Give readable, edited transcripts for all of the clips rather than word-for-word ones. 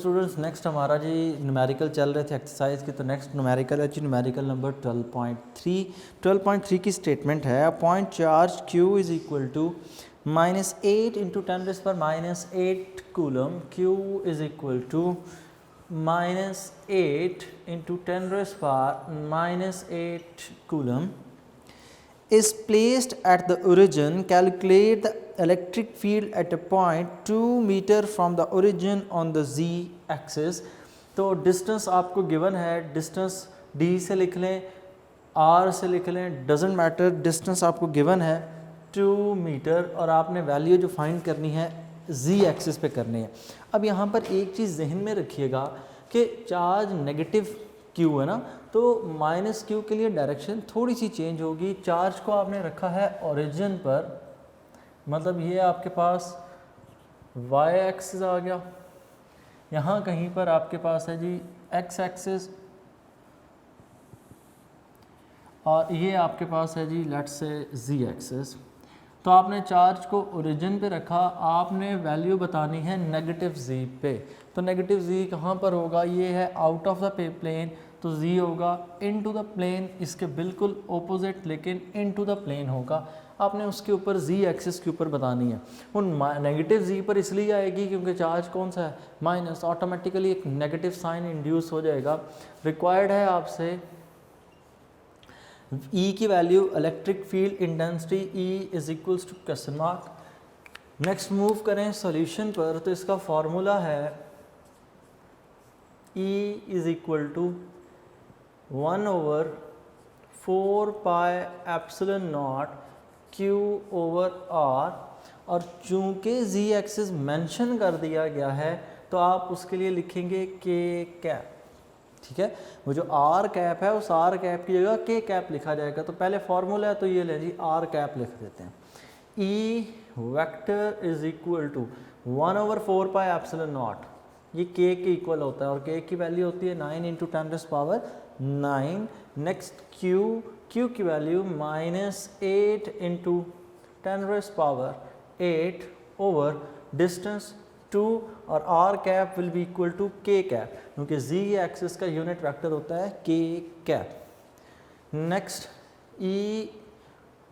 Students, next हमारा जी numerical चल रहे थे एक्सरसाइज की, तो नेक्स्ट न्यूमेरिकल है जी न्यूमेरिकल नंबर 12.3। 12.3 की स्टेटमेंट है, point charge Q is equal to -8 into 10⁻⁻8 coulomb. Q is equal to -8 into 10⁻⁻8 coulomb is placed at the origin. Calculate the electric field at a point 2 meter from the origin on the z axis. तो distance आपको given है, distance d से लिख लें, r से लिख लें, doesn't matter, distance आपको गिवन है 2 मीटर और आपने वैल्यू जो फाइंड करनी है z एक्सिस पे करनी है। अब यहाँ पर एक चीज़ जहन में रखिएगा कि चार्ज नेगेटिव Q है ना, तो -Q के लिए डायरेक्शन थोड़ी सी चेंज होगी। चार्ज को आपने रखा है ओरिजिन पर, मतलब ये आपके पास y एक्सिस आ गया, यहाँ कहीं पर आपके पास है जी x एक्सिस, और ये आपके पास है जी लेट्स से z एक्सिस। तो आपने चार्ज को ओरिजिन पे रखा, आपने वैल्यू बतानी है नेगेटिव z पे। तो नेगेटिव z कहाँ पर होगा, ये है आउट ऑफ द प्लेन, तो z होगा इनटू द प्लेन, इसके बिल्कुल ऑपोजिट लेकिन इनटू द प्लेन होगा। आपने उसके ऊपर z एक्सिस के ऊपर बतानी है। उन नेगेटिव z पर इसलिए आएगी क्योंकि चार्ज कौन सा है, माइनस, ऑटोमेटिकली एक नेगेटिव साइन इंड्यूस हो जाएगा। रिक्वायर्ड है आपसे E की value, electric field intensity E is equals to question mark. Next move करें सॉल्यूशन पर, तो इसका फॉर्मूला है E is equal to 1/4πε0 Q over R, और चूंकि Z एक्सिस मेंशन कर दिया गया है तो आप उसके लिए लिखेंगे K कैप। ठीक है, वो जो R कैप है उस R कैप की जगह K कैप लिखा जाएगा। तो पहले फॉर्मूला है तो ये ले जी R कैप लिख देते हैं। E vector is equal to 1/4πε0, ये K के इक्वल होता है और K की वैल्यू होती है 9 इंटू 10⁻⁹। नेक्स्ट Q की वैल्यू -8 इंटू 10⁻8 ओवर डिस्टेंस 2, और R cap will be equal to K cap, क्योंकि Z एक्सिस का यूनिट वेक्टर होता है K cap. Next E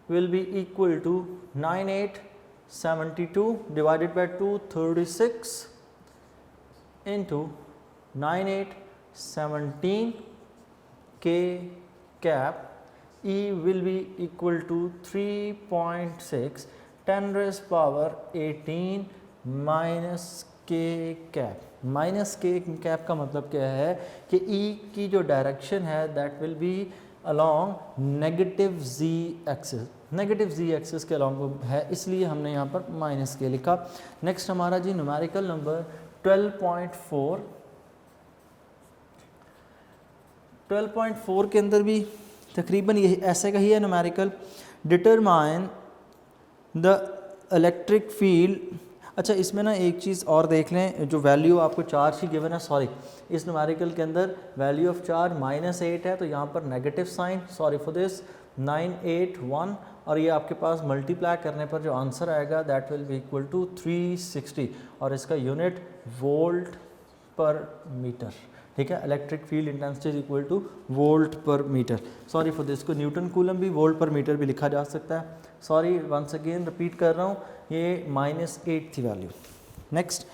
will be equal to 9872 divided by 236 into 9817 K cap. E will be equal to 3.6 10⁻18 minus K cap. Minus K cap का मतलब क्या है कि E की जो डायरेक्शन है that will B along negative Z axis, negative Z axis के along है, इसलिए हमने यहाँ पर -K लिखा। नेक्स्ट हमारा जी न्यूमेरिकल नंबर 12.4। 12.4 के अंदर भी तकरीबन यही ऐसे का ही है numerical. Determine the electric field. अच्छा, इसमें ना एक चीज़ और देख लें, जो वैल्यू आपको चार्ज की गिवन है, सॉरी इस न्यूमेरिकल के अंदर वैल्यू ऑफ चार्ज -8 है, तो यहाँ पर negative sign, sorry for this, 981, और ये आपके पास मल्टीप्लाई करने पर जो आंसर आएगा that will be equal to 360, और इसका यूनिट वोल्ट पर मीटर। ठीक है, electric field intensity is equal to volt per metre. Sorry for this, को न्यूटन कूलम भी वोल्ट पर मीटर भी लिखा जा सकता है। सॉरी, वंस अगेन रिपीट कर रहा हूँ, ये -8 थी value. Next,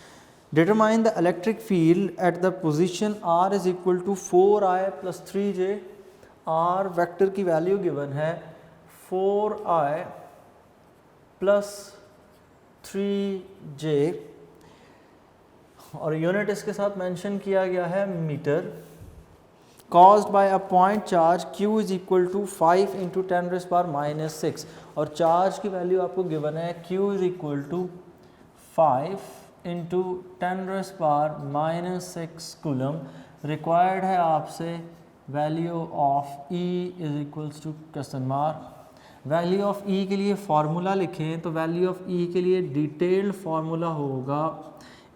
determine the electric field at the position R is equal to 4I + 3J। R vector की वैल्यू गिवन है 4I + 3J, और यूनिट इसके साथ मेंशन किया गया है metre. caused by a point charge Q is equal to 5 into 10⁻⁻6, और charge की वैल्यू आपको गिवन है Q is equal to 5 into 10⁻⁻6 coulomb. Required है आपसे value of E is equals to question mark. Value of E के लिए formula लिखें, तो वैल्यू ऑफ E के लिए डिटेल्ड फार्मूला होगा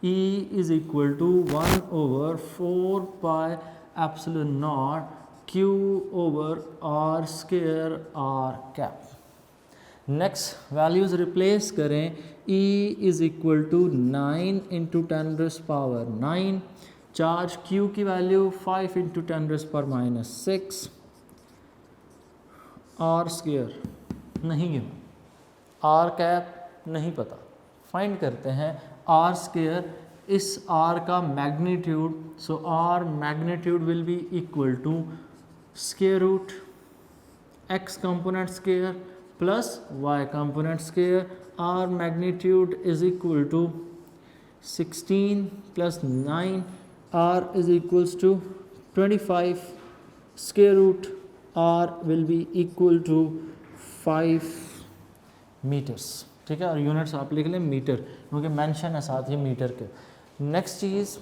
E is equal to 1/4πε0 Q over R square R cap. Next values replace करें, E is equal to 9 into 10⁻9 charge Q की value 5 into 10⁻⁻⁶ R square नहीं है, आर कैप नहीं पता, find करते हैं आर स्क्वायर, इस आर का magnitude, so R magnitude will be equal to square root x component square plus y component square, are magnitude is equal to 16 plus 9, r is equals to 25, square root r will be equal to 5 metres, ठीक है। और units आप लिख लें metre, क्योंकि mention है साथ ही metre के। नेक्स्ट चीज़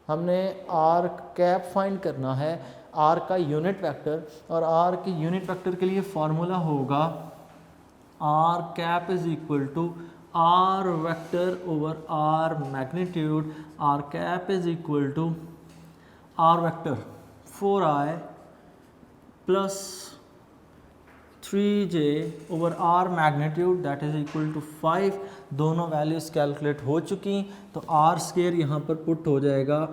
हमने r कैप फाइंड करना है, r का यूनिट वेक्टर, और r के यूनिट वेक्टर के लिए फार्मूला होगा r cap is equal to r vector over r magnitude, r cap is equal to r vector 4i plus 3j over r magnitude that is equal to 5। दोनों values calculate हो चुकी, तो r square यहाँ पर put हो जाएगा,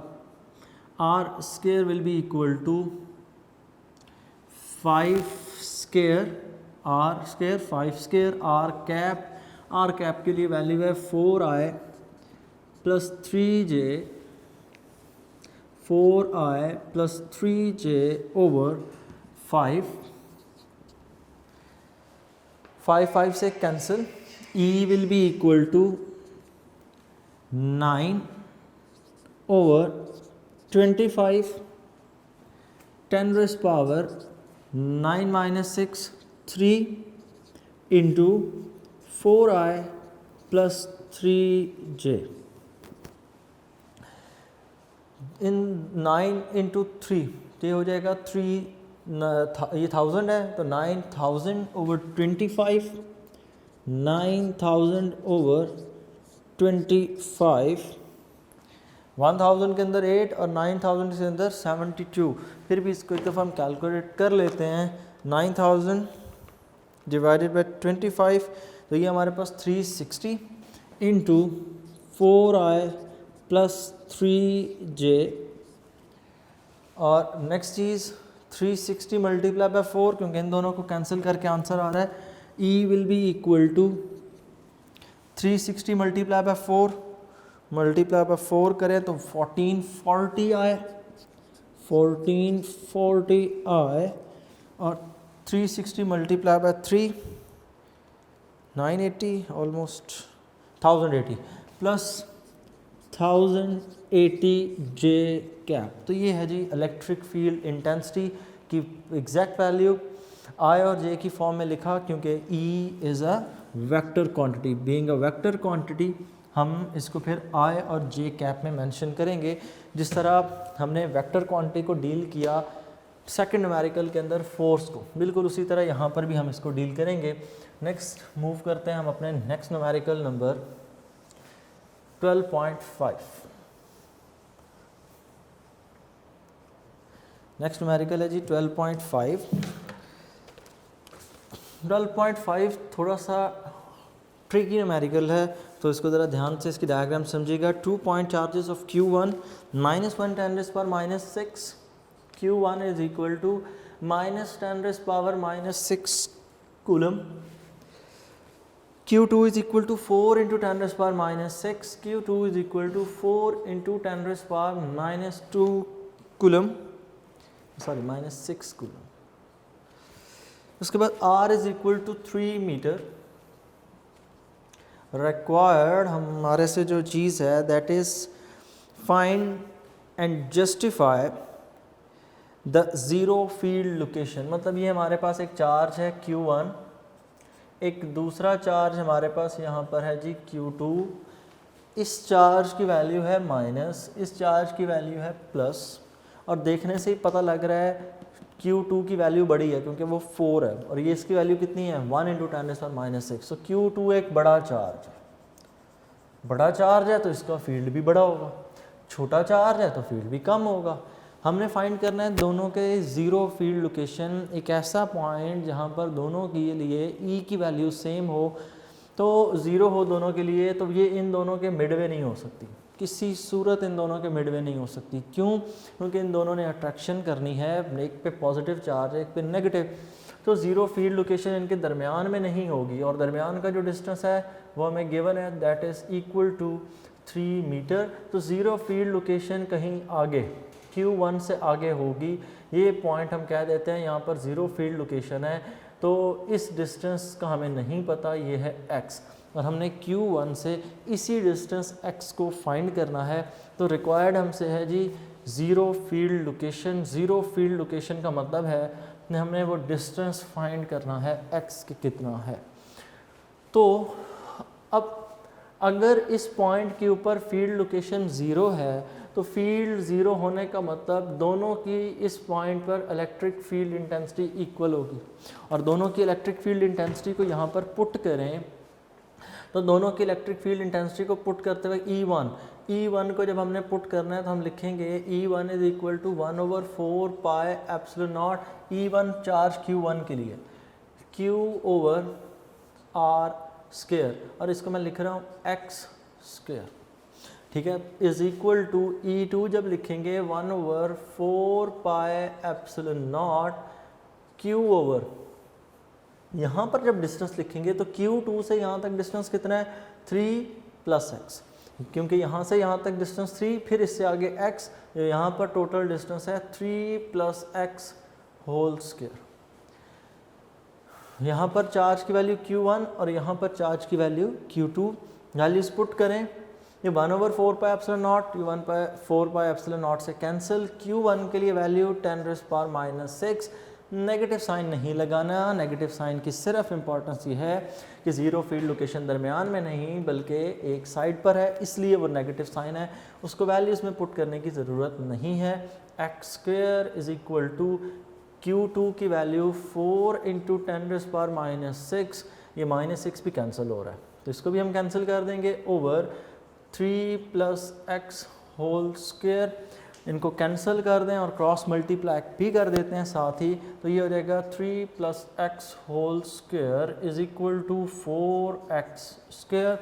r square will be equal to 5 square r square 5 square r cap के लिए वैल्यू है 4i plus 3j, 4i plus 3j over 5, 5 से cancel, e will be equal to 9 over 25, 10 raise power 9-6 3 into 4i plus 3j। इन 9 into 3 ये हो जाएगा 3, ये 1000 है तो 9000 ओवर 25, 9000 ओवर 25, 1000 के अंदर 8 और 9000 के अंदर 72। फिर भी इसको एक दफ़ा हम कैलकुलेट कर लेते हैं, 9000 डिवाइडेड बाई 25, तो ये हमारे पास 360 इंटू 4i प्लस 3j, और नेक्स्ट चीज़ 360 मल्टीप्लाई बाय 4, क्योंकि इन दोनों को कैंसिल करके आंसर आ रहा है, e will be equal to 360 multiply by 4, multiply by 4 करें तो 1440i, 1440i, और 360 multiply by 3, 980, almost 1080 plus 1080 j cap. तो ये है जी इलेक्ट्रिक फील्ड इंटेंसिटी की एग्जैक्ट वैल्यू, I और J की फॉर्म में लिखा, क्योंकि E is a vector quantity, being a vector quantity हम इसको फिर I और J कैप में मेंशन करेंगे। जिस तरह हमने वेक्टर क्वांटिटी को डील किया सेकंड न्यूमेरिकल के अंदर फोर्स को, बिल्कुल उसी तरह यहाँ पर भी हम इसको डील करेंगे। नेक्स्ट मूव करते हैं हम अपने next numerical number 12.5। Next numerical है जी 12.5। 12.5 थोड़ा सा ट्रिकी न्यूमेरिकल है, तो इसको ज़रा ध्यान से इसकी डायग्राम समझिएगा। 2 point charges of Q1 -1 10⁻⁻⁶, Q1 is equal to -10⁻⁻⁶ coulomb, Q2 is equal to 4 into 10 raised power minus 6, Q2 is equal to 4 into 10 raised power minus 2 coulomb, sorry minus 6 coulomb। उसके बाद R is equal to 3 metre. required हमारे से जो चीज़ है that is find and justify the zero field location। मतलब ये हमारे पास एक चार्ज है Q1, एक दूसरा चार्ज हमारे पास यहाँ पर है जी Q2, इस चार्ज की वैल्यू है माइनस, इस चार्ज की वैल्यू है प्लस, और देखने से ही पता लग रहा है Q2 की वैल्यू बड़ी है क्योंकि वो 4 है, और ये इसकी वैल्यू कितनी है 1 इंटू 10⁻⁻⁶। सो Q2 एक बड़ा चार्ज है, बड़ा चार्ज है तो इसका फील्ड भी बड़ा होगा, छोटा चार्ज है तो फील्ड भी कम होगा। हमने फाइंड करना है दोनों के ज़ीरो फील्ड लोकेशन, एक ऐसा पॉइंट जहाँ पर दोनों के लिए E की वैल्यू सेम हो, तो ज़ीरो हो दोनों के लिए, तो ये इन दोनों के मिडवे नहीं हो सकती, किसी सूरत इन दोनों के मिडवे नहीं हो सकती। क्यों? क्योंकि इन दोनों ने अट्रैक्शन करनी है, एक पे पॉजिटिव चार्ज एक पे नेगेटिव, तो ज़ीरो फील्ड लोकेशन इनके दरमियान में नहीं होगी, और दरमियान का जो डिस्टेंस है वो हमें गिवन है, that is equal to 3 metre. तो ज़ीरो फील्ड लोकेशन कहीं आगे Q1 से आगे होगी, ये पॉइंट हम कह देते हैं यहाँ पर ज़ीरो फील्ड लोकेशन है। तो इस डिस्टेंस का हमें नहीं पता, ये है x, और हमने Q1 से इसी डिस्टेंस x को फाइंड करना है। तो रिक्वायर्ड हमसे है जी zero field location. Zero field location का मतलब है हमने वो डिस्टेंस फाइंड करना है x के कितना है। तो अब अगर इस पॉइंट के ऊपर फील्ड लोकेशन ज़ीरो है तो फील्ड ज़ीरो होने का मतलब दोनों की इस पॉइंट पर इलेक्ट्रिक फील्ड इंटेंसिटी इक्वल होगी, और दोनों की इलेक्ट्रिक फील्ड इंटेंसिटी को यहाँ पर पुट करें तो दोनों की इलेक्ट्रिक फील्ड इंटेंसिटी को पुट करते हुए E1 को जब हमने पुट करना है तो हम लिखेंगे E1 is equal to 1/4 pi epsilon naught, E1 charge Q1 के लिए Q/R स्क्वायर, और इसको मैं लिख रहा हूँ x स्क्वायर, ठीक है, इज इक्वल टू E2 जब लिखेंगे 1/4 पाई एप्सिलॉन नॉट Q/, यहाँ पर जब डिस्टेंस लिखेंगे तो Q2 से यहाँ तक डिस्टेंस कितना है 3 + x, क्योंकि यहाँ से यहाँ तक डिस्टेंस 3, फिर इससे आगे x, यहाँ पर टोटल डिस्टेंस है 3 + x होल स्क्वायर। यहाँ पर चार्ज की वैल्यू Q1 और यहाँ पर चार्ज की वैल्यू Q2, वैल्यूज पुट करें, ये 1/4 पाई एप्सिलॉन नॉट, ये 1/4 पाई एप्सिलॉन नॉट से कैंसिल। Q1 के लिए वैल्यू 10⁻⁻⁶, नेगेटिव साइन नहीं लगाना। नेगेटिव साइन की सिर्फ इंपॉर्टेंस ये है कि ज़ीरो फील्ड लोकेशन दरमियान में नहीं बल्कि एक साइड पर है, इसलिए वो नेगेटिव साइन है, उसको वैल्यूज़ में पुट करने की ज़रूरत नहीं है। x square is equal to Q2 की वैल्यू 4 × 10⁻⁻⁶, ये -6 भी कैंसिल हो रहा है तो इसको भी हम कैंसिल कर देंगे, ओवर 3 + x होल स्क्वायर, इनको कैंसिल कर दें और क्रॉस मल्टीप्लाई भी कर देते हैं साथ ही, तो ये हो जाएगा 3 + x whole square is equal to 4x square.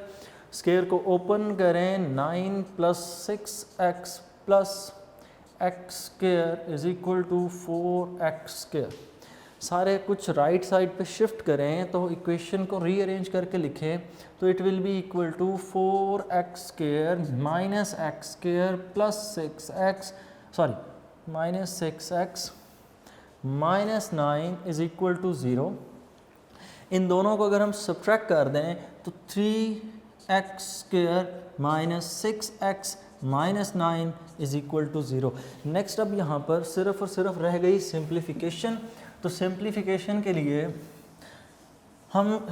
Square को ओपन करें, 9 + 6x + x square is equal to 4x square. सारे कुछ राइट साइड पे शिफ्ट करें तो इक्वेशन को रीअरेंज करके लिखें तो it will be equal to 4x square - x square + 6x - 9 is equal to 0। इन दोनों को अगर हम सब्ट्रैक्ट कर दें तो 3x square - 6x - 9 is equal to 0। Next अब यहाँ पर सिर्फ और सिर्फ रह गई सिंप्लीफिकेशन। तो सिंप्लीफिकेशन के लिए हम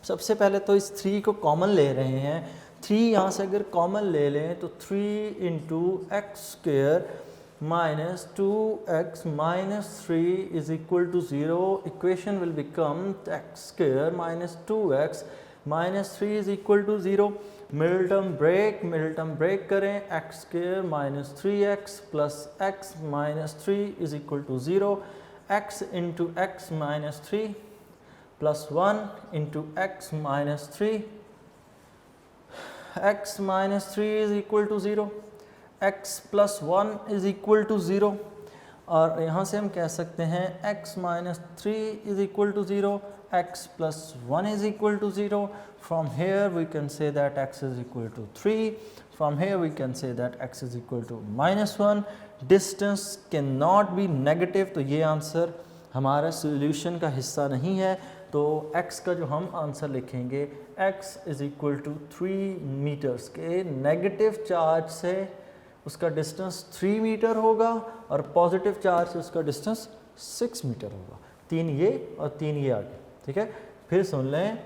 सबसे पहले तो इस 3 को कॉमन ले रहे हैं। 3 यहाँ से अगर कॉमन ले लें तो 3 × x square - 2x - 3 is equal to 0। Equation will become x square - 2x - 3 is equal to 0। Middle term break करें, x square - 3x + x - 3 is equal to 0। x × x - 3 + 1 × x - 3, x - 3 is equal to 0, x + 1 is equal to 0, और यहाँ से हम कह सकते हैं x - 3 is equal to 0, x + 1 is equal to 0। From here we can say that x is equal to 3. From here we can say that x is equal to -1. Distance cannot be negative, तो ये answer हमारा solution का हिस्सा नहीं है। तो x का जो हम आंसर लिखेंगे x is equal to 3 metres के नेगेटिव चार्ज से उसका डिस्टेंस 3 मीटर होगा और पॉजिटिव चार्ज से उसका डिस्टेंस 6 मीटर होगा। 3 ये और 3 ये आगे, ठीक है। फिर सुन लें,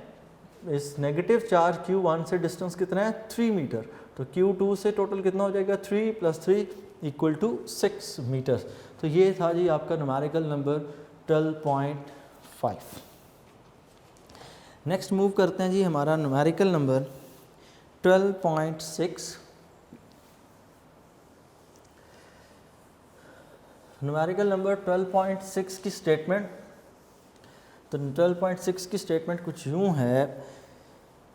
इस नेगेटिव चार्ज Q1 से डिस्टेंस कितना है 3 मीटर, तो Q2 से टोटल कितना हो जाएगा 3 + 3 = 6 मीटर। तो ये था जी आपका न्यूमेरिकल नंबर 12.5। नेक्स्ट मूव करते हैं जी हमारा न्यूमेरिकल नंबर 12.6। न्यूमेरिकल नंबर 12.6 की स्टेटमेंट, तो 12.6 की स्टेटमेंट कुछ यूँ है,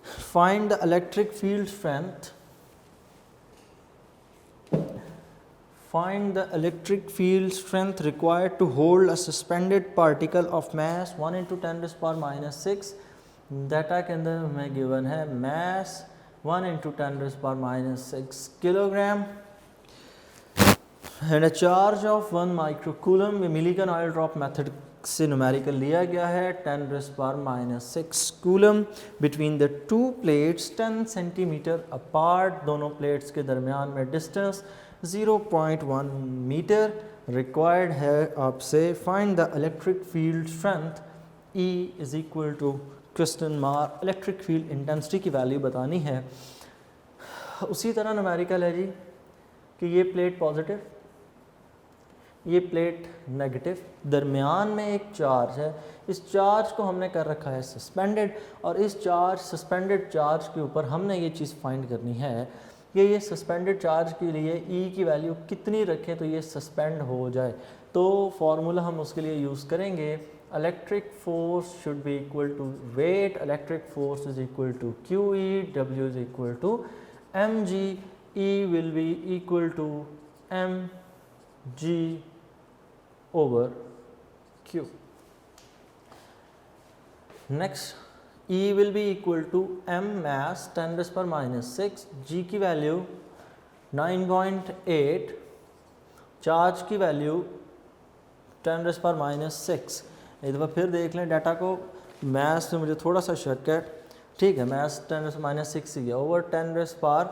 find the electric field strength Find the electric field strength required to hold a suspended particle of mass 1 into 10 raised power minus 6. Data के अंदर हमें गिवन है mass 1 into 10 raised power minus 6 kilogram and a charge of 1 microcoulomb. Millikan oil drop method से numerical लिया गया है 10 raised power minus 6 coulomb between the two plates 10 centimetre apart. दोनों plates के दरमियान में डिस्टेंस 0.1 मीटर रिक्वायर्ड है आपसे. Find the electric field strength E is equal to question mark. Electric field intensity की वैल्यू बतानी है. उसी तरह न्यूमेरिकल है जी कि ये प्लेट पॉजिटिव, ये प्लेट नेगेटिव, दरमियान में एक चार्ज है. इस चार्ज को हमने कर रखा है सस्पेंडेड और इस सस्पेंडेड चार्ज के ऊपर हमने ये चीज़ फाइंड करनी है कि ये सस्पेंडेड चार्ज के लिए E की वैल्यू कितनी रखें तो ये सस्पेंड हो जाए. तो फार्मूला हम उसके लिए यूज़ करेंगे electric force should be equal to weight. Electric force is equal to QE, W is equal to mg. E will be equal to mg over Q. Next, E will be equal to m mass 10 raised power minus 6, G की value 9.8, charge की value 10 raised power minus 6. एक दफ़ा फिर देख लें data को. Math में मुझे थोड़ा सा शक है, ठीक है. मैथ 10 raised minus 6 ही गया over 10 raised power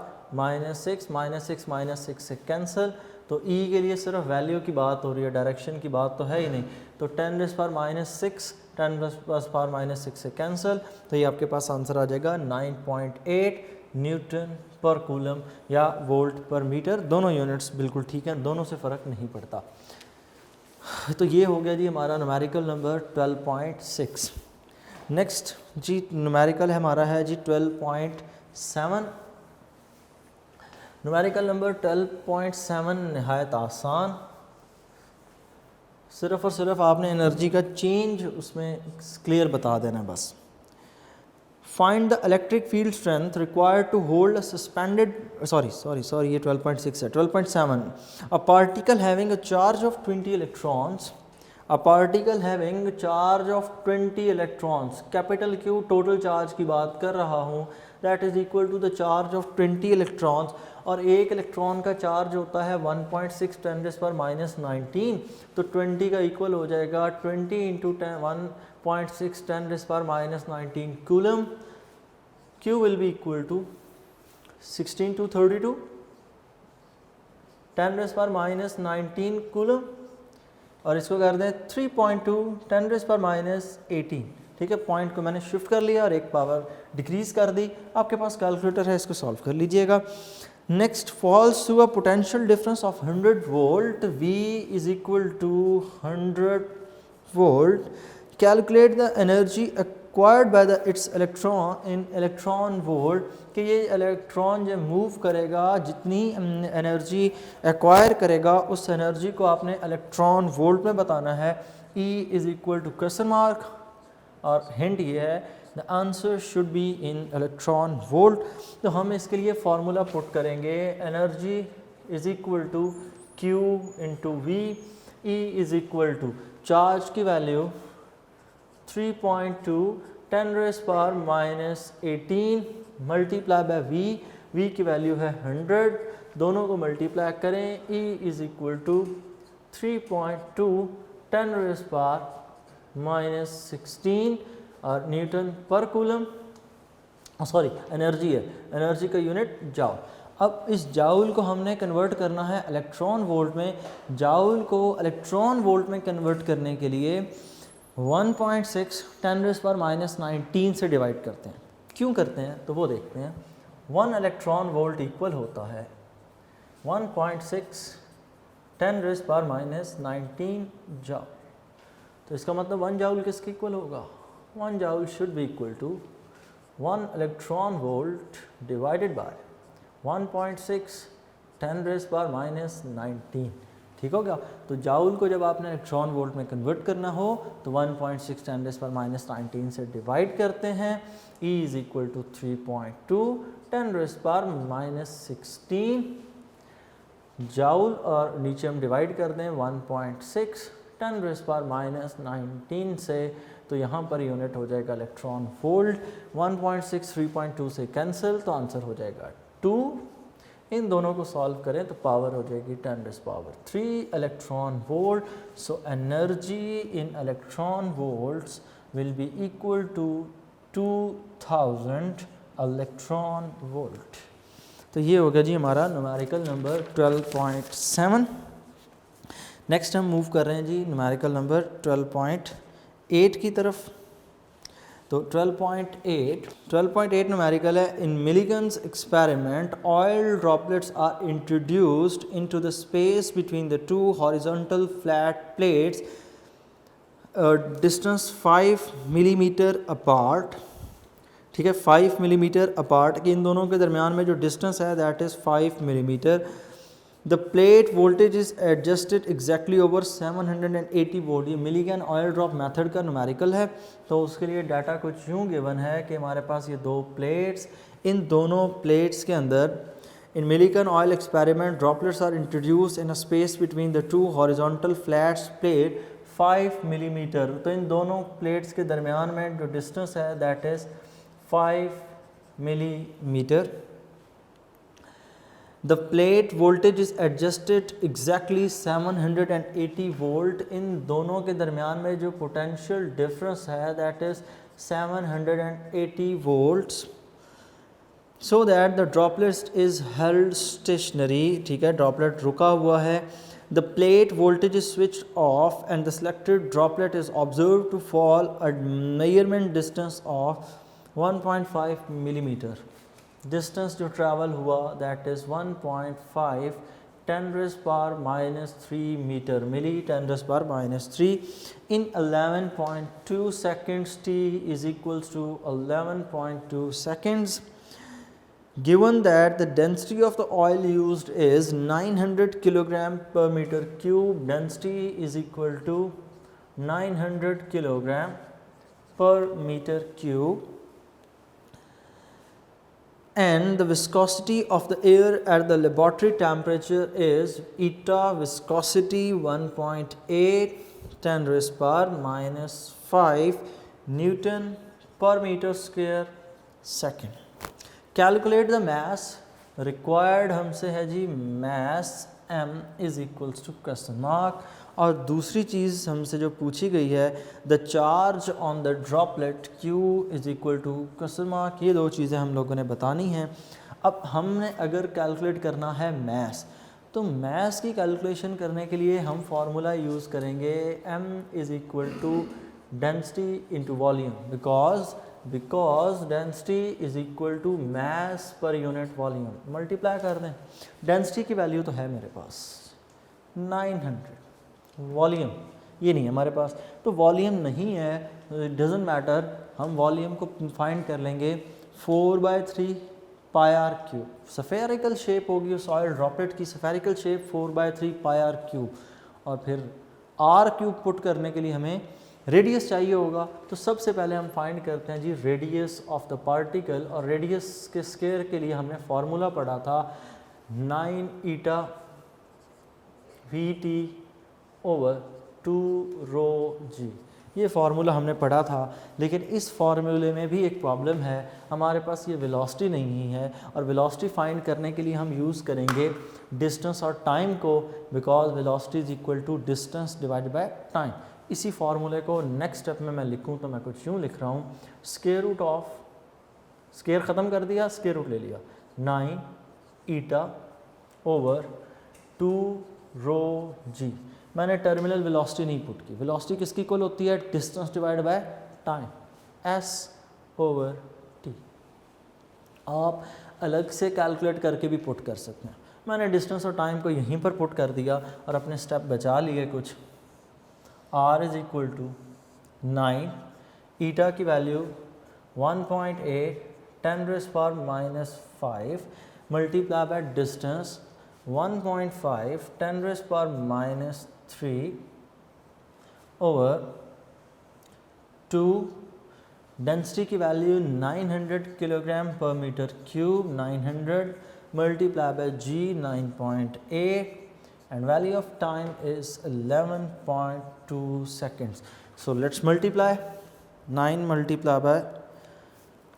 minus 6 minus 6 से कैंसिल. तो E के लिए सिर्फ वैल्यू की बात हो रही है, डायरेक्शन की बात तो है ही नहीं. तो 10 raised power minus 6 10 raised power minus 6 से कैंसिल. तो ये आपके पास आंसर आ जाएगा 9.8 न्यूटन पर कूलम या वोल्ट पर मीटर. दोनों यूनिट्स बिल्कुल ठीक हैं, दोनों से फ़र्क नहीं पड़ता. तो ये हो गया जी हमारा न्यूमेरिकल नंबर 12.6. नेक्स्ट जी न्यूमेरिकल हमारा है जी 12.7. न्यूमेरिकल नंबर 12.7 नहायत आसान. सिर्फ़ और सिर्फ आपने एनर्जी का चेंज उसमें क्लियर बता देना बस. Find the electric field strength required to hold a suspended sorry ये 12.6 है. 12.7 a particle having a charge of 20 electrons. A particle having charge of 20 electrons. Capital Q total charge की बात कर रहा हूँ. That is equal to the charge of 20 electrons. और एक electron का चार्ज होता है 1.6 10 raised power minus 19. तो 20 का इक्वल हो जाएगा 20 into 1.6 10 raised power minus 19 coulomb. Q will be equal to 16 to 32 10 raised power minus 19 coulomb. और इसको कर दें 3.2 10 raised power minus 18. ठीक है, पॉइंट को मैंने शिफ्ट कर लिया और एक पावर डिक्रीज़ कर दी. आपके पास कैलकुलेटर है, इसको सॉल्व कर लीजिएगा. Next falls to a potential difference of 100 volt. V is equal to 100 volt. Calculate the energy acquired by the its electron in electron volt. कि ये इलेक्ट्रॉन जब मूव करेगा जितनी एनर्जी एक्वायर करेगा उस एनर्जी को आपने इलेक्ट्रॉन वोल्ट में बताना है. E is equal to question mark और हिंट ये है the answer should be in electron volt. तो हम इसके लिए फार्मूला पुट करेंगे energy is equal to Q into V. E is equal to charge की value 3.2 10 raised power minus 18 multiply by V की वैल्यू है 100. दोनों को मल्टीप्लाई करें. E is equal to 3.2 10 raised power minus 16 और न्यूटन पर coulomb. Sorry energy है, energy का यूनिट जाउल. अब इस जाउल को हमने कन्वर्ट करना है इलेक्ट्रॉन वोल्ट में. जाउल को इलेक्ट्रॉन वोल्ट में कन्वर्ट करने के लिए 1.6 10 raised power minus 19 से डिवाइड करते हैं. क्यों करते हैं तो वो देखते हैं. 1 इलेक्ट्रॉन वोल्ट इक्वल होता है 1.6 10 raised power minus 19 जाउल. तो इसका मतलब 1 जाउल किसके इक्वल होगा? 1 joule should be equal to 1 electron volt divided by 1.6 10 raised power minus 19. ठीक हो गया. तो जाउल को जब आपने इलेक्ट्रॉन वोल्ट में कन्वर्ट करना हो तो 1.6 10 raised power minus 19 से डिवाइड करते हैं. E is equal to 3.2 10 raised power minus 16. Joule और नीचे हम डिवाइड कर दें 1.6 10⁻⁻19 से, तो यहाँ पर यूनिट हो जाएगा इलेक्ट्रॉन वोल्ट। 1.6 3.2 से कैंसिल, तो आंसर हो जाएगा 2। इन दोनों को सॉल्व करें तो पावर हो जाएगी 10⁻³ electron volt. So energy in electron volts will be equal to 2000 electron volt. तो ये हो गया जी हमारा न्यूमेरिकल नंबर 12.7। नेक्स्ट हम मूव कर रहे हैं जी न्यूमेरिकल नंबर 12.8 की तरफ। तो 12.8 न्यूमेरिकल है। In Millikan's experiment oil droplets are introduced into the space between the two horizontal flat plates distance 5 millimetre apart. ठीक है, 5 मिलीमीटर अपार्ट, कि इन दोनों के दरमियान में जो डिस्टेंस है that is 5 millimetre. The plate voltage is adjusted exactly over 780 volt. ये मिलीगन ऑयल ड्रॉप मेथड का न्यूमेरिकल है। तो उसके लिए डाटा कुछ यूँ गिवन है कि हमारे पास ये दो प्लेट्स, इन दोनों प्लेट्स के अंदर in Millikan oil experiment droplets are introduce in a space between the two horizontal flats plate 5 millimetre. तो इन दोनों प्लेट्स के दरमियान में जो डिस्टेंस है that is 5 millimetre. The plate voltage is adjusted exactly 780 volt. इन दोनों के दरमियान में जो पोटेंशियल डिफरेंस है that is 780 volts, so that the droplet is held stationary। ठीक है, ड्रॉपलेट रुका हुआ है। The plate voltage is switched off and the selected droplet is observed to fall at measurement distance of 1.5 millimeter। Distance जो travel हुआ that is 1.5 10⁻³ metre, milli 10⁻³ in 11.2 seconds। t is equals to 11.2 seconds। Given that the density of the oil used is 900 kilogram per meter cube, density is equal to 900 kilogram per meter cube, and the viscosity of the air at the laboratory temperature is eta viscosity 1.8 10⁻⁵ Newton per meter square second। Calculate the mass required, हमसे है जी mass m is equals to question mark। और दूसरी चीज़ हमसे जो पूछी गई है the charge on the droplet Q is equal to question mark. ये दो चीज़ें हम लोगों ने बतानी हैं। अब हमने अगर कैलकुलेट करना है मैस, तो मैस की कैलकुलेशन करने के लिए हम फार्मूला यूज़ करेंगे m is equal to density into volume, because density is equal to mass per unit volume. Multiply कर दें, डेंसिटी की वैल्यू तो है मेरे पास 900, वॉल्यूम ये नहीं है हमारे पास, तो वॉल्यूम नहीं है, डजेंट मैटर, हम वॉल्यूम को फाइंड कर लेंगे 4/3 πr³। सफेरिकल शेप होगी उस ऑयल ड्रॉपलेट की, सफेरिकल शेप 4/3 πr³। और फिर r³ पुट करने के लिए हमें रेडियस चाहिए होगा। तो सबसे पहले हम फाइंड करते हैं जी रेडियस ऑफ द पार्टिकल, और रेडियस के स्क्वायर के लिए हमने फार्मूला पढ़ा था 9 eta Vt ओवर 2ρg। ये फार्मूला हमने पढ़ा था, लेकिन इस फार्मूले में भी एक प्रॉब्लम है, हमारे पास ये वेलोसिटी नहीं है, और वेलोसिटी फाइंड करने के लिए हम यूज़ करेंगे डिस्टेंस और टाइम को, because velocity is equal to distance divided by time. इसी फार्मूले को नेक्स्ट स्टेप में मैं लिखूँ तो मैं कुछ यूँ लिख रहा हूँ, स्क्वायर रूट ऑफ, स्क्वायर ख़त्म कर दिया, स्क्वायर रूट ले लिया 9 eta ओवर 2ρg। मैंने टर्मिनल वेलोसिटी नहीं पुट की, वेलोसिटी किसकी इक्वल होती है, distance divide by time, s over t। आप अलग से कैलकुलेट करके भी पुट कर सकते हैं। मैंने डिस्टेंस और टाइम को यहीं पर पुट कर दिया और अपने स्टेप बचा लिए कुछ। r इज इक्वल टू 9, ईटा की value 1.8 10⁻⁵ multiply by distance 1.5 10⁻³ over 2, density की वैल्यू 900 किलोग्राम पर metre cube, 900 multiply by g 9.8 and value of time is 11.2 seconds. So let's multiply 9 multiply by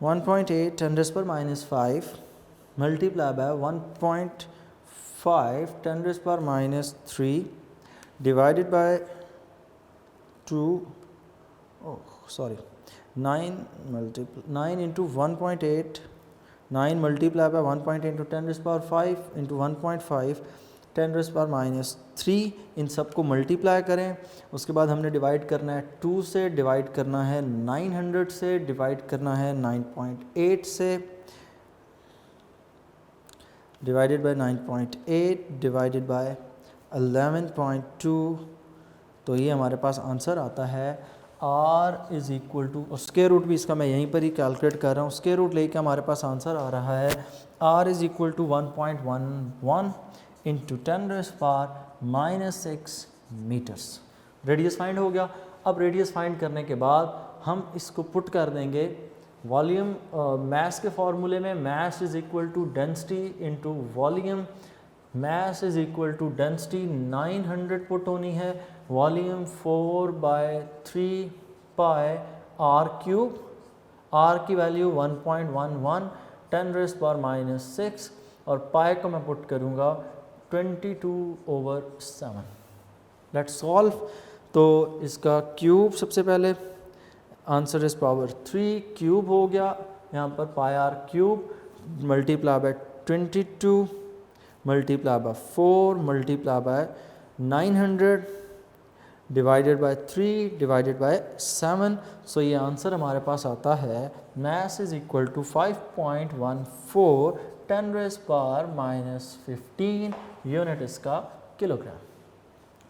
1.8 10 raised power minus 5 multiply by 1.5 10 raised power minus 3 divided by 2 9 into 1.8 9 multiply by 1.8 into 10 raised power 5 into 1.5 10 raise power minus 3 इन सब को multiply करें। उसके बाद हमने divide करना है 2 से, divide करना है 900 से, डिवाइड करना है 9.8 से, डिवाइडेड बाय 9.8 डिवाइडेड बाय 11.2। तो ये हमारे पास आंसर आता है r इज़ इक्वल टू, और स्क्वायर रूट भी इसका मैं यहीं पर ही कैलकुलेट कर रहा हूँ, स्क्वायर रूट लेके हमारे पास आंसर आ रहा है r is equal to 1.11 into 10 raise power minus 6 metres. Radius find हो गया। अब रेडियस फाइंड करने के बाद हम इसको पुट कर देंगे वॉल्यूम मैस के फॉर्मूले में। Mass is equal to density into volume. Mass is equal to density 900 put होनी है, volume 4/3 pi are cube. R की वैल्यू 1.11 10 रेज़ पावर माइनस 6 और पाई को मैं पुट करूँगा 22/7। Let's solve. तो इसका क्यूब सबसे पहले आंसर इज पावर 3 क्यूब हो गया, यहाँ पर pi are cube multiply by 22 multiply by 4 multiply by 900 divided by 3 divided by 7। So ये आंसर हमारे पास आता है mass is equal to 5.14 10 raise power minus 15 unit इसका किलोग्राम।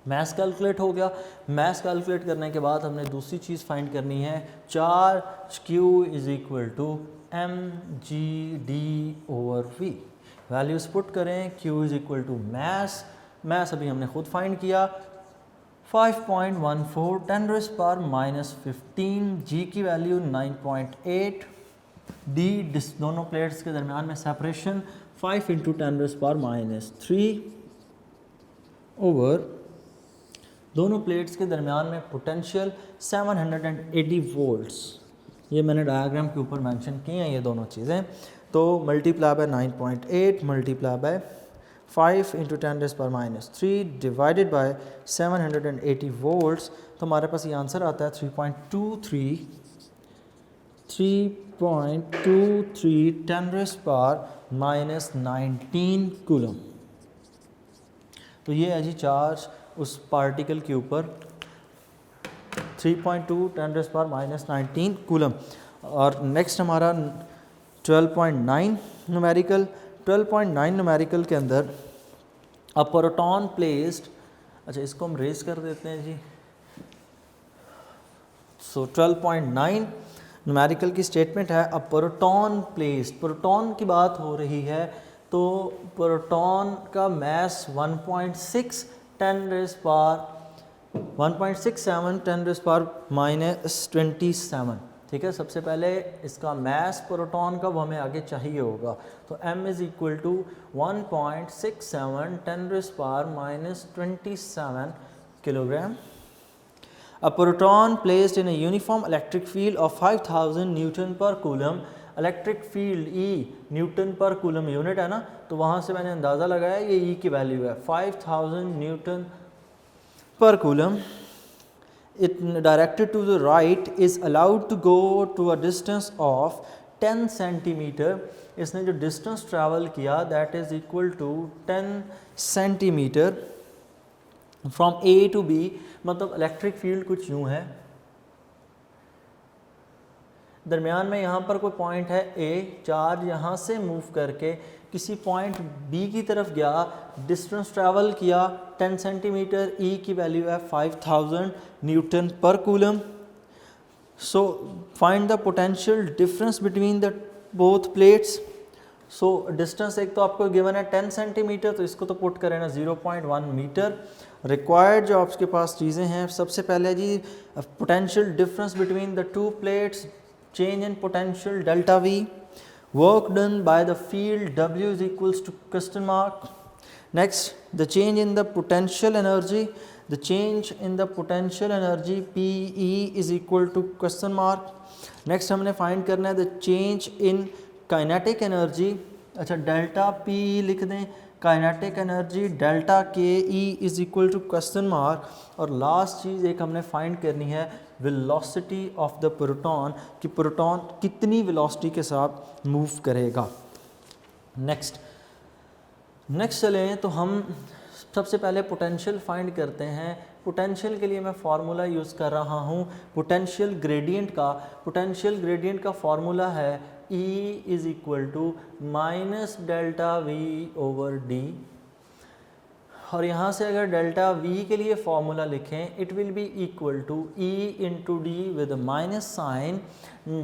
मैस कैलकुलेट हो गया। मैस कैलकुलेट करने के बाद हमने दूसरी चीज़ फाइंड करनी है, charge Q is equal to mg/d/v। Values put करें, Q is equal to mass अभी हमने खुद फाइंड किया 5.14 10 रेज़ पावर माइनस 15, G की वैल्यू 9.8, D दोनों प्लेट्स के दरमियान में separation 5 into 10 raise power minus 3 over दोनों प्लेट्स के दरमियान में पोटेंशियल 780 वोल्ट्स। ये मैंने डायग्राम के ऊपर मेंशन की हैं ये दोनों चीज़ें। तो multiply by 9.8 multiply by 5 into 10 raise power minus 3 divided bye 780 volts. तो हमारे पास ये आंसर आता है 3.23 10 रेज़ पावर माइनस 19 कूलम। तो ये है जी चार्ज उस पार्टिकल के ऊपर 3.2 10 रेज़ पावर माइनस 19 कूलम। और नेक्स्ट हमारा 12.9 न्यूमेरिकल। 12.9 न्यूमेरिकल के अंदर अ प्रोटॉन प्लेस्ड, अच्छा इसको हम रेज कर देते हैं जी। सो 12.9 न्यूमेरिकल की स्टेटमेंट है अ प्रोटॉन प्लेस्ड। प्रोटॉन की बात हो रही है तो प्रोटॉन का mass 1.6 10 raise power 1.67 10 raise power minus 27। ठीक है, सबसे पहले इसका मैस प्रोटॉन का वो हमें आगे चाहिए होगा। तो m is equal to 1.67 10 raise power minus 27 kilogram. A proton placed in a uniform electric field of 5000 Newton पर coulomb. Electric field E Newton पर कूलम यूनिट है ना, तो वहाँ से मैंने अंदाज़ा लगाया ये E की वैल्यू है 5000 न्यूटन पर coulomb. It directed to the right is allowed to go to a distance of 10 centimetre. इसने जो डिस्टेंस ट्रैवल किया that is equal to 10 centimetre from A to B। मतलब इलेक्ट्रिक फील्ड कुछ यूँ है, दरमियान में यहाँ पर कोई पॉइंट है A, चार्ज यहाँ से मूव करके किसी पॉइंट B की तरफ गया, डिस्टेंस ट्रैवल किया 10 सेंटीमीटर, E की वैल्यू है 5000 न्यूटन पर coulomb. So find the potential difference between the both plates. So distance एक तो आपको गिवन है 10 सेंटीमीटर, तो इसको तो पुट करें ना 0.1 मीटर। रिक्वायर्ड जो आपके पास चीज़ें हैं, सबसे पहले जी potential difference between the two plates, change in potential delta V। work done by the field W is equals to question mark. Next, the change in the potential energy, the change in the potential energy PE is equal to question mark. Next हमने find करना है the change in kinetic energy. अच्छा delta P लिख दें, kinetic energy delta K E is equal to question mark. और last चीज़ एक हमने फाइंड करनी है वेलोसिटी ऑफ द प्रोटॉन, कि प्रोटॉन कितनी वेलोसिटी के साथ मूव करेगा. नेक्स्ट चलें तो हम सबसे पहले पोटेंशियल फाइंड करते हैं. पोटेंशियल के लिए मैं फार्मूला यूज़ कर रहा हूँ पोटेंशियल ग्रेडियंट का. पोटेंशियल ग्रेडियंट का फार्मूला है E is equal to minus delta V over D. और यहाँ से अगर डेल्टा वी के लिए फार्मूला लिखें it will be equal to E into D with minus sign.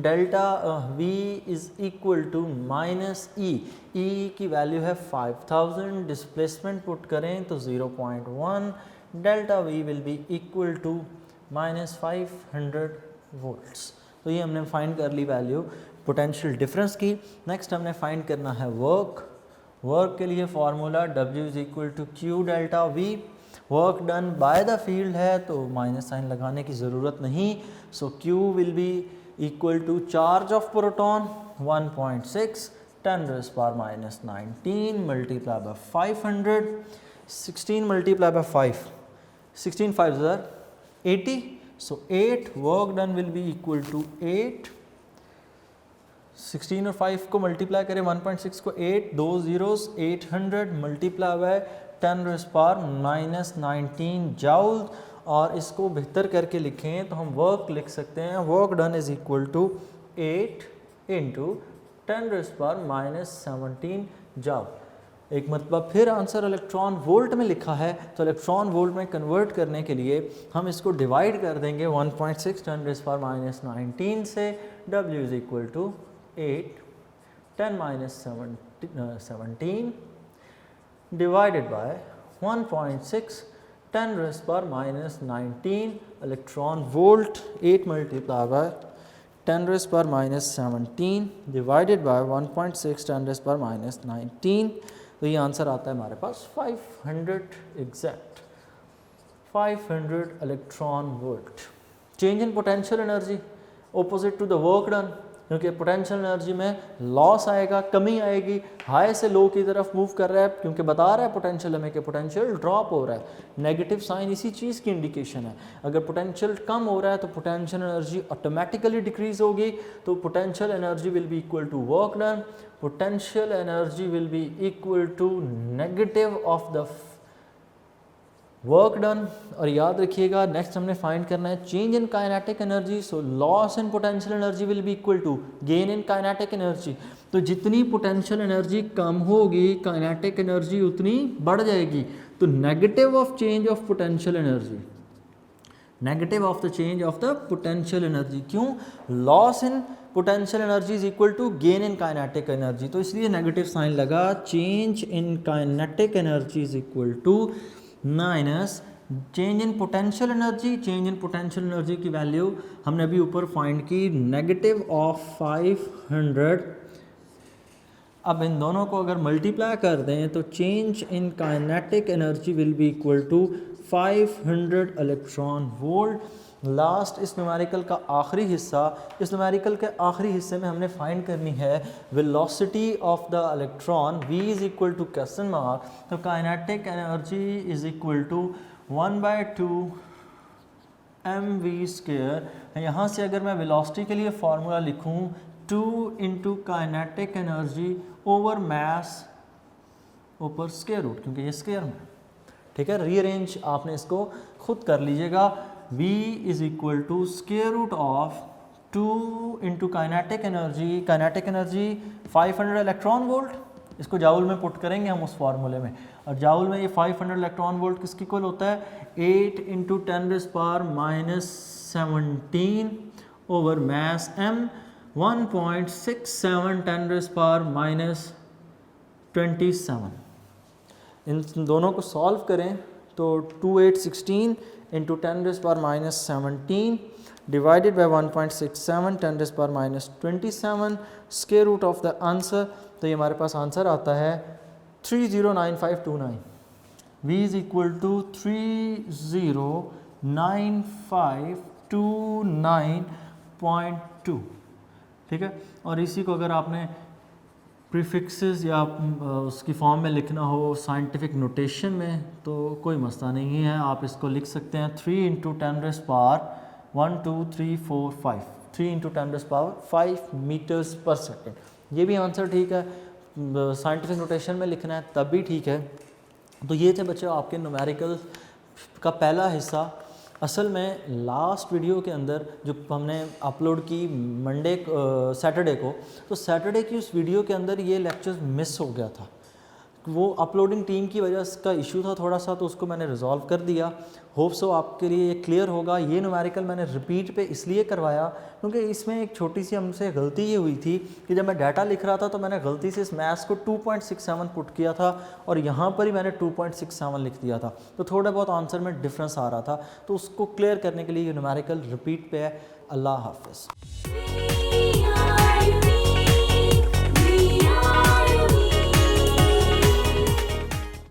Delta V is equal to minus E. E की value है 5000, displacement put करें तो 0.1. Delta V will be equal to minus 500 volts. तो ये हमने find कर ली value potential difference की. नेक्स्ट हमने फाइंड करना है वर्क के लिए formula W is equal to Q delta V. Work done by the field है तो माइनस साइन लगाने की ज़रूरत नहीं. So Q will be equal to charge of proton 1.6 10⁻⁻19 multiply by 500. 16 multiply by 5, 16 5 are 80. So 8 work done will be equal to 8. 16 और 5 को multiply करें 1.6 को 8, 2 zeros 800 मल्टीप्लाई बाय 10⁻⁻19 जूल. और इसको बेहतर करके लिखें तो हम वर्क लिख सकते हैं work done is equal to 8 into 10⁻⁻17 joule. एक मतलब फिर आंसर इलेक्ट्रॉन वोल्ट में लिखा है तो इलेक्ट्रॉन वोल्ट में कन्वर्ट करने के लिए हम इसको डिवाइड कर देंगे 1.6 10⁻⁻19 से. W is equal to 8 10⁻⁻17 divided by 1.6 10⁻⁻19 electron volt. 8 multiply by 10⁻⁻17 divided by 1.6 10⁻⁻19. तो ये आंसर आता है हमारे पास 500 exact 500 electron volt. Change in potential energy opposite to the work done, क्योंकि पोटेंशियल एनर्जी में लॉस आएगा, कमी आएगी. हाई से लो की तरफ मूव कर रहा है क्योंकि बता रहा है पोटेंशियल हमें कि पोटेंशियल ड्रॉप हो रहा है. नेगेटिव साइन इसी चीज़ की इंडिकेशन है. अगर पोटेंशियल कम हो रहा है तो पोटेंशियल एनर्जी ऑटोमेटिकली डिक्रीज होगी. तो potential energy will be equal to work done. Potential energy will be equal to negative of the work done. और याद रखिएगा नेक्स्ट हमने फाइंड करना है change in kinetic energy. So loss in potential energy will be equal to gain in kinetic energy. तो जितनी potential energy कम होगी kinetic energy उतनी बढ़ जाएगी. तो negative of change of potential energy, negative of the change of the potential energy. क्यों? Loss in potential energy is equal to gain in kinetic energy. तो इसलिए नेगेटिव साइन लगा. Change in kinetic energy is equal to minus change in potential energy. Change in potential energy की value हमने अभी ऊपर find की negative of 500. अब इन दोनों को अगर मल्टीप्लाई कर दें तो change in kinetic energy will be equal to 500 electron volt. Last इस न्यूमेरिकल का आखिरी हिस्सा, इस न्यूमेरिकल के आखिरी हिस्से में हमने फाइंड करनी है velocity of the electron. V is equal to question mark. तो kinetic energy is equal to 1/2 mv². यहाँ से अगर मैं वेलोसिटी के लिए फार्मूला लिखूँ 2 into kinetic energy over mass ऊपर स्क्वायर रूट, क्योंकि ये स्क्वायर में ठीक है. रीअरेंज आपने इसको खुद कर लीजिएगा. V is equal to square root of 2 into kinetic energy. Kinetic energy 500 electron volt. इसको जाउल में पुट करेंगे हम उस फार्मूले में. और जाउल में ये 500 इलेक्ट्रॉन वोल्ट किसकी इक्वल होता है? 8 इंटू 10⁻⁻17 ओवर मैस m. 1.67 10⁻⁻27. इन दोनों को सॉल्व करें तो 2 8 16 into 10⁻⁻17 divided by 1.67 10⁻⁻27 square root of the answer, तो ये हमारे पास आंसर आता है 309529। v इज़ इक्वल टू 309529.2, ठीक है। और इसी को अगर आपने प्रीफिक्सेस या उसकी फॉर्म में लिखना हो साइंटिफिक नोटेशन में तो कोई मसला नहीं है, आप इसको लिख सकते हैं 3 × 10⁻1 2 3 4 5 3 × 10⁻5 मीटर्स पर सेकेंड। ये भी आंसर ठीक है, साइंटिफिक नोटेशन में लिखना है तब भी ठीक है। तो ये थे बच्चों आपके न्यूमेरिकल का पहला हिस्सा। असल में लास्ट वीडियो के अंदर जो हमने अपलोड की सैटरडे को, तो सैटरडे की उस वीडियो के अंदर ये लेक्चर मिस हो गया था। वो अपलोडिंग टीम की वजह का इशू था थोड़ा सा, तो उसको मैंने रिजॉल्व कर दिया। होप सो आपके लिए ये क्लियर होगा। ये न्यूमेरिकल मैंने रिपीट पे इसलिए करवाया क्योंकि इसमें एक छोटी सी हमसे गलती ये हुई थी कि जब मैं डाटा लिख रहा था तो मैंने गलती से इस मैथ्स को 2.67 पुट किया था और यहाँ पर ही मैंने 2.67 लिख दिया था, तो थोड़ा बहुत आंसर में डिफरेंस आ रहा था। तो उसको क्लियर करने के लिए ये न्यूमेरिकल रिपीट पे है। अल्लाह हाफ़िज़।